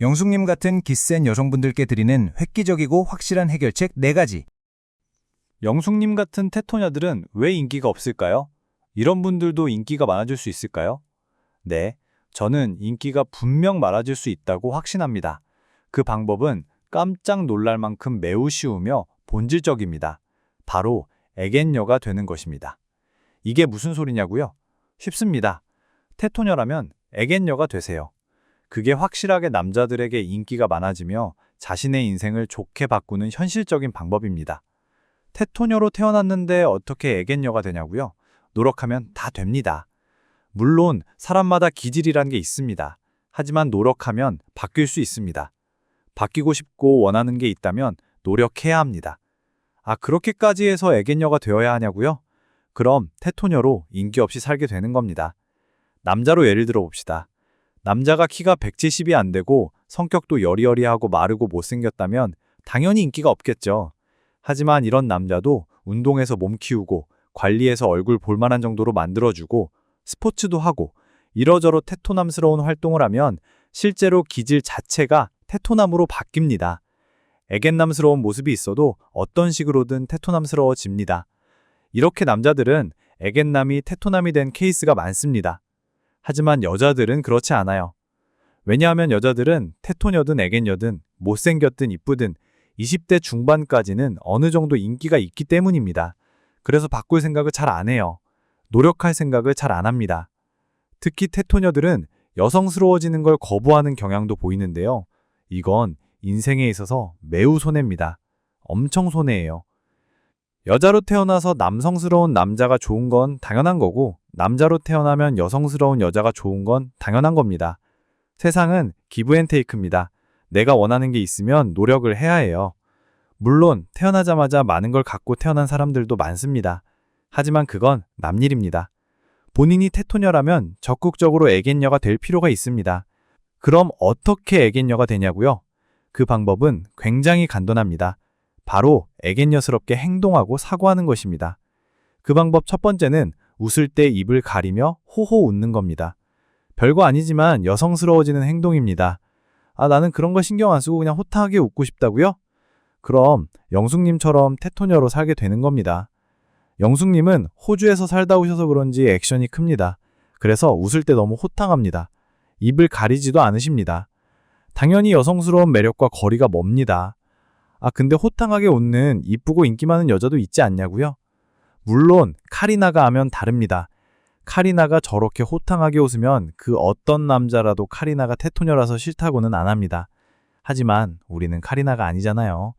영숙님 같은 기센 여성분들께 드리는 획기적이고 확실한 해결책 4가지. 영숙님 같은 테토녀들은 왜 인기가 없을까요? 이런 분들도 인기가 많아질 수 있을까요? 네, 저는 인기가 분명 많아질 수 있다고 확신합니다. 그 방법은 깜짝 놀랄 만큼 매우 쉬우며 본질적입니다. 바로 애견녀가 되는 것입니다. 이게 무슨 소리냐고요? 쉽습니다. 테토녀라면 애견녀가 되세요. 그게 확실하게 남자들에게 인기가 많아지며 자신의 인생을 좋게 바꾸는 현실적인 방법입니다. 테토녀로 태어났는데 어떻게 애견녀가 되냐고요? 노력하면 다 됩니다. 물론 사람마다 기질이란 게 있습니다. 하지만 노력하면 바뀔 수 있습니다. 바뀌고 싶고 원하는 게 있다면 노력해야 합니다. 아, 그렇게까지 해서 애견녀가 되어야 하냐고요? 그럼 테토녀로 인기 없이 살게 되는 겁니다. 남자로 예를 들어 봅시다. 남자가 키가 170이 안 되고 성격도 여리여리하고 마르고 못생겼다면 당연히 인기가 없겠죠. 하지만 이런 남자도 운동해서 몸 키우고 관리해서 얼굴 볼만한 정도로 만들어주고 스포츠도 하고 이러저러 테토남스러운 활동을 하면 실제로 기질 자체가 테토남으로 바뀝니다. 애견남스러운 모습이 있어도 어떤 식으로든 테토남스러워집니다. 이렇게 남자들은 애견남이 테토남이 된 케이스가 많습니다. 하지만 여자들은 그렇지 않아요. 왜냐하면 여자들은 테토녀든 애견녀든 못생겼든 이쁘든 20대 중반까지는 어느 정도 인기가 있기 때문입니다. 그래서 바꿀 생각을 잘 안 해요. 노력할 생각을 잘 안 합니다. 특히 테토녀들은 여성스러워지는 걸 거부하는 경향도 보이는데요. 이건 인생에 있어서 매우 손해입니다. 엄청 손해예요. 여자로 태어나서 남성스러운 남자가 좋은 건 당연한 거고, 남자로 태어나면 여성스러운 여자가 좋은 건 당연한 겁니다. 세상은 기브 앤 테이크입니다. 내가 원하는 게 있으면 노력을 해야 해요. 물론 태어나자마자 많은 걸 갖고 태어난 사람들도 많습니다. 하지만 그건 남 일입니다. 본인이 테토녀라면 적극적으로 애견녀가 될 필요가 있습니다. 그럼 어떻게 애견녀가 되냐고요? 그 방법은 굉장히 간단합니다. 바로 애견녀스럽게 행동하고 사고하는 것입니다. 그 방법 첫 번째는 웃을 때 입을 가리며 호호 웃는 겁니다. 별거 아니지만 여성스러워지는 행동입니다. 아, 나는 그런 거 신경 안 쓰고 그냥 호탕하게 웃고 싶다고요? 그럼 영숙님처럼 테토녀로 살게 되는 겁니다. 영숙님은 호주에서 살다 오셔서 그런지 액션이 큽니다. 그래서 웃을 때 너무 호탕합니다. 입을 가리지도 않으십니다. 당연히 여성스러운 매력과 거리가 멉니다. 아, 근데 호탕하게 웃는 이쁘고 인기 많은 여자도 있지 않냐고요? 물론 카리나가 하면 다릅니다. 카리나가 저렇게 호탕하게 웃으면 그 어떤 남자라도 카리나가 테토녀라서 싫다고는 안 합니다. 하지만 우리는 카리나가 아니잖아요.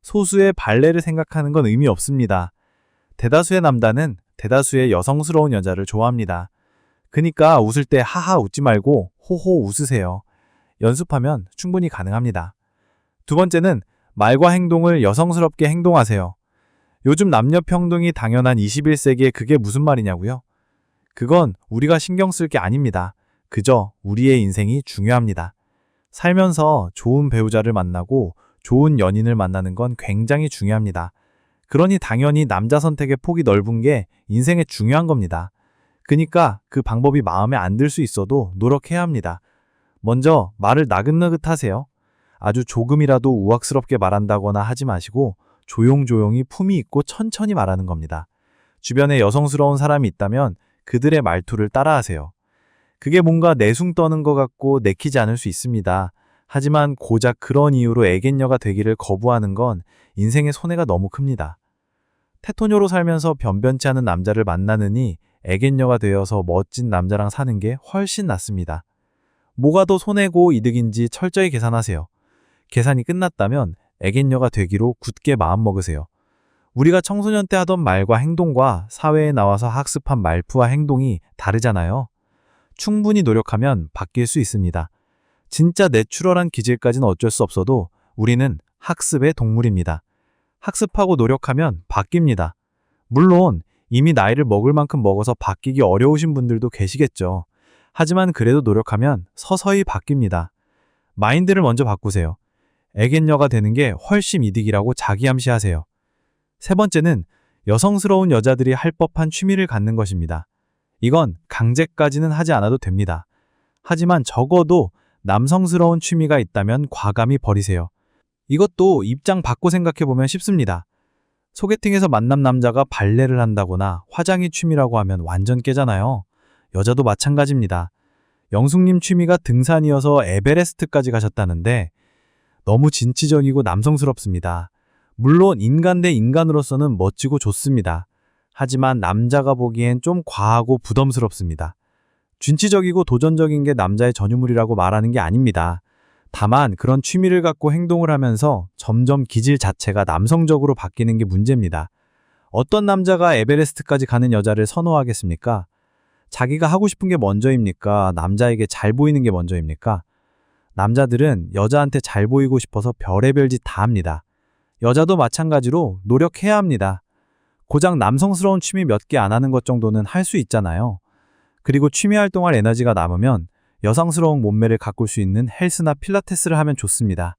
소수의 발레를 생각하는 건 의미 없습니다. 대다수의 남자는 대다수의 여성스러운 여자를 좋아합니다. 그니까 웃을 때 하하 웃지 말고 호호 웃으세요. 연습하면 충분히 가능합니다. 두 번째는 말과 행동을 여성스럽게 행동하세요. 요즘 남녀 평등이 당연한 21세기에 그게 무슨 말이냐고요? 그건 우리가 신경 쓸 게 아닙니다. 그저 우리의 인생이 중요합니다. 살면서 좋은 배우자를 만나고 좋은 연인을 만나는 건 굉장히 중요합니다. 그러니 당연히 남자 선택의 폭이 넓은 게 인생에 중요한 겁니다. 그니까 그 방법이 마음에 안 들 수 있어도 노력해야 합니다. 먼저 말을 나긋나긋 하세요. 아주 조금이라도 우악스럽게 말한다거나 하지 마시고 조용조용히 품위 있고 천천히 말하는 겁니다. 주변에 여성스러운 사람이 있다면 그들의 말투를 따라하세요. 그게 뭔가 내숭 떠는 것 같고 내키지 않을 수 있습니다. 하지만 고작 그런 이유로 애견녀가 되기를 거부하는 건 인생의 손해가 너무 큽니다. 테토녀로 살면서 변변치 않은 남자를 만나느니 애견녀가 되어서 멋진 남자랑 사는 게 훨씬 낫습니다. 뭐가 더 손해고 이득인지 철저히 계산하세요. 계산이 끝났다면 애견녀가 되기로 굳게 마음먹으세요. 우리가 청소년 때 하던 말과 행동과 사회에 나와서 학습한 말투와 행동이 다르잖아요. 충분히 노력하면 바뀔 수 있습니다. 진짜 내추럴한 기질까지는 어쩔 수 없어도 우리는 학습의 동물입니다. 학습하고 노력하면 바뀝니다. 물론 이미 나이를 먹을 만큼 먹어서 바뀌기 어려우신 분들도 계시겠죠. 하지만 그래도 노력하면 서서히 바뀝니다. 마인드를 먼저 바꾸세요. 애견녀가 되는 게 훨씬 이득이라고 자기암시하세요. 세 번째는 여성스러운 여자들이 할 법한 취미를 갖는 것입니다. 이건 강제까지는 하지 않아도 됩니다. 하지만 적어도 남성스러운 취미가 있다면 과감히 버리세요. 이것도 입장 바꿔 생각해보면 쉽습니다. 소개팅에서 만난 남자가 발레를 한다거나 화장이 취미라고 하면 완전 깨잖아요. 여자도 마찬가지입니다. 영숙님 취미가 등산이어서 에베레스트까지 가셨다는데 너무 진취적이고 남성스럽습니다. 물론 인간 대 인간으로서는 멋지고 좋습니다. 하지만 남자가 보기엔 좀 과하고 부담스럽습니다. 진취적이고 도전적인 게 남자의 전유물이라고 말하는 게 아닙니다. 다만 그런 취미를 갖고 행동을 하면서 점점 기질 자체가 남성적으로 바뀌는 게 문제입니다. 어떤 남자가 에베레스트까지 가는 여자를 선호하겠습니까? 자기가 하고 싶은 게 먼저입니까? 남자에게 잘 보이는 게 먼저입니까? 남자들은 여자한테 잘 보이고 싶어서 별의별 짓 다 합니다. 여자도 마찬가지로 노력해야 합니다. 고작 남성스러운 취미 몇 개 안 하는 것 정도는 할 수 있잖아요. 그리고 취미 활동할 에너지가 남으면 여성스러운 몸매를 가꿀 수 있는 헬스나 필라테스를 하면 좋습니다.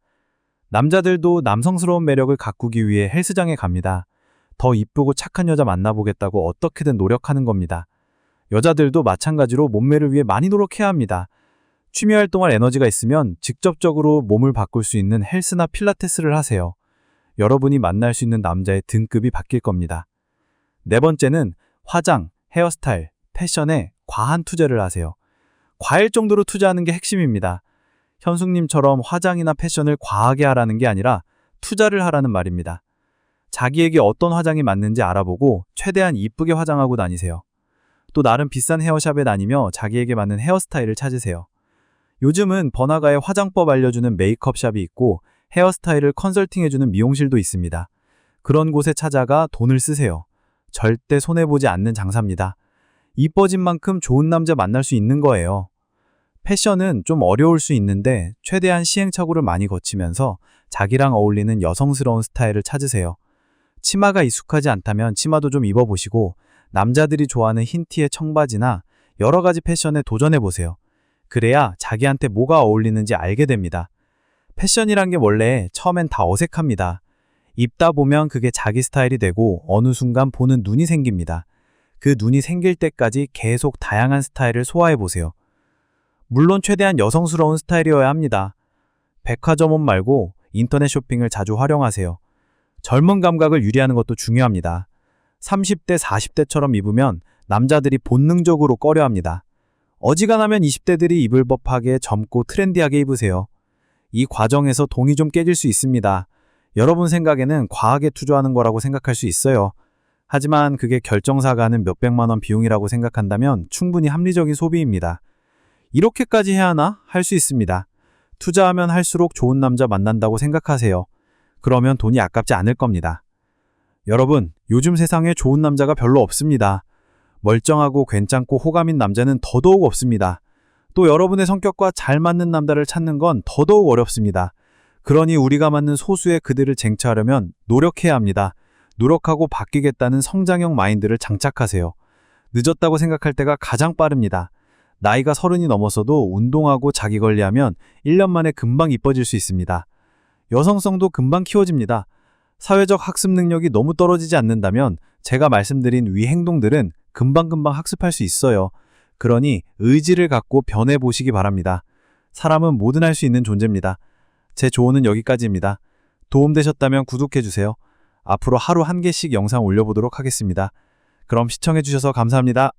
남자들도 남성스러운 매력을 가꾸기 위해 헬스장에 갑니다. 더 이쁘고 착한 여자 만나보겠다고 어떻게든 노력하는 겁니다. 여자들도 마찬가지로 몸매를 위해 많이 노력해야 합니다. 취미 활동할 에너지가 있으면 직접적으로 몸을 바꿀 수 있는 헬스나 필라테스를 하세요. 여러분이 만날 수 있는 남자의 등급이 바뀔 겁니다. 네 번째는 화장, 헤어스타일, 패션에 과한 투자를 하세요. 과할 정도로 투자하는 게 핵심입니다. 현숙님처럼 화장이나 패션을 과하게 하라는 게 아니라 투자를 하라는 말입니다. 자기에게 어떤 화장이 맞는지 알아보고 최대한 이쁘게 화장하고 다니세요. 또 나름 비싼 헤어샵에 다니며 자기에게 맞는 헤어스타일을 찾으세요. 요즘은 번화가에 화장법 알려주는 메이크업샵이 있고 헤어스타일을 컨설팅해주는 미용실도 있습니다. 그런 곳에 찾아가 돈을 쓰세요. 절대 손해보지 않는 장사입니다. 이뻐진 만큼 좋은 남자 만날 수 있는 거예요. 패션은 좀 어려울 수 있는데 최대한 시행착오를 많이 거치면서 자기랑 어울리는 여성스러운 스타일을 찾으세요. 치마가 익숙하지 않다면 치마도 좀 입어보시고 남자들이 좋아하는 흰 티에 청바지나 여러 가지 패션에 도전해보세요. 그래야 자기한테 뭐가 어울리는지 알게 됩니다. 패션이란 게 원래 처음엔 다 어색합니다. 입다 보면 그게 자기 스타일이 되고 어느 순간 보는 눈이 생깁니다. 그 눈이 생길 때까지 계속 다양한 스타일을 소화해보세요. 물론 최대한 여성스러운 스타일이어야 합니다. 백화점 옷 말고 인터넷 쇼핑을 자주 활용하세요. 젊은 감각을 유리하는 것도 중요합니다. 30대, 40대처럼 입으면 남자들이 본능적으로 꺼려합니다. 어지간하면 20대들이 입을 법하게 젊고 트렌디하게 입으세요. 이 과정에서 동이 좀 깨질 수 있습니다. 여러분 생각에는 과하게 투자하는 거라고 생각할 수 있어요. 하지만 그게 결정사가 하는 몇백만 원 비용이라고 생각한다면 충분히 합리적인 소비입니다. 이렇게까지 해야 하나? 할 수 있습니다. 투자하면 할수록 좋은 남자 만난다고 생각하세요. 그러면 돈이 아깝지 않을 겁니다. 여러분, 요즘 세상에 좋은 남자가 별로 없습니다. 멀쩡하고 괜찮고 호감인 남자는 더더욱 없습니다. 또 여러분의 성격과 잘 맞는 남자를 찾는 건 더더욱 어렵습니다. 그러니 우리가 맞는 소수의 그들을 쟁취하려면 노력해야 합니다. 노력하고 바뀌겠다는 성장형 마인드를 장착하세요. 늦었다고 생각할 때가 가장 빠릅니다. 나이가 30이 넘어서도 운동하고 자기 관리하면 1년 만에 금방 이뻐질 수 있습니다. 여성성도 금방 키워집니다. 사회적 학습 능력이 너무 떨어지지 않는다면 제가 말씀드린 위 행동들은 금방금방 학습할 수 있어요. 그러니 의지를 갖고 변해보시기 바랍니다. 사람은 뭐든 할 수 있는 존재입니다. 제 조언은 여기까지입니다. 도움되셨다면 구독해주세요. 앞으로 하루 한 개씩 영상 올려보도록 하겠습니다. 그럼 시청해주셔서 감사합니다.